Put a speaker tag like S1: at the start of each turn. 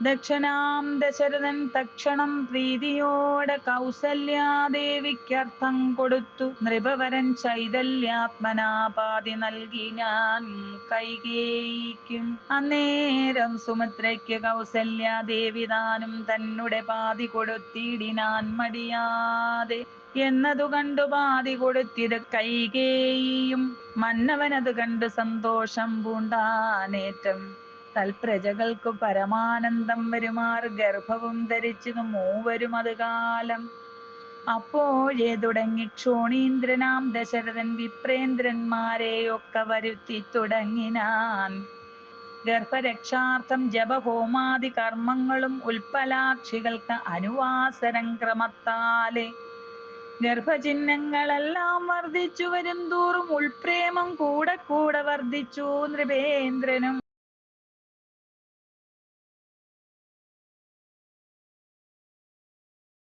S1: ദക്ഷനാം ദശരഥൻ തക്ഷണം പ്രീതിയോടെ കൗസല്യാദേവിക്കർത്ഥം കൊടുത്തു. നൃപവരൻ ചൈതല്യാത്മനാ പാതി നൽകി ഞാൻ കൈകേയിക്കും. അന്നേരം സുമിത്രയ്ക്ക് കൗസല്യാദേവി താനും തന്നെ പാതി കൊടുത്തിടിനാൻ മടിയാതെ. എന്നതു കണ്ടു പാതി കൊടുത്തിത് കൈകേയിയും. മന്നവനത് കണ്ടു സന്തോഷം പൂണ്ടാനേറ്റം. തൽപ്രജകൾക്കു പരമാനന്ദം വരുമാറ് ഗർഭവും ധരിച്ചു മൂവരും അത് കാലം. അപ്പോഴേ തുടങ്ങി ക്ഷോണീന്ദ്രനാം ദശരഥൻ വിപ്രേന്ദ്രന്മാരെയൊക്കെ വരുത്തി തുടങ്ങിനാൻ. ഗർഭരക്ഷാർത്ഥം ജപഹോമാദി കർമ്മങ്ങളും ഉൽപ്പലാക്ഷികൾക്ക് അനുവാസരം ക്രമത്താലെ. ഗർഭചിഹ്നങ്ങളെല്ലാം വർദ്ധിച്ചു വരും തോറും ഉൾപ്രേമം കൂടെ കൂടെ വർദ്ധിച്ചു നൃപേന്ദ്രനും.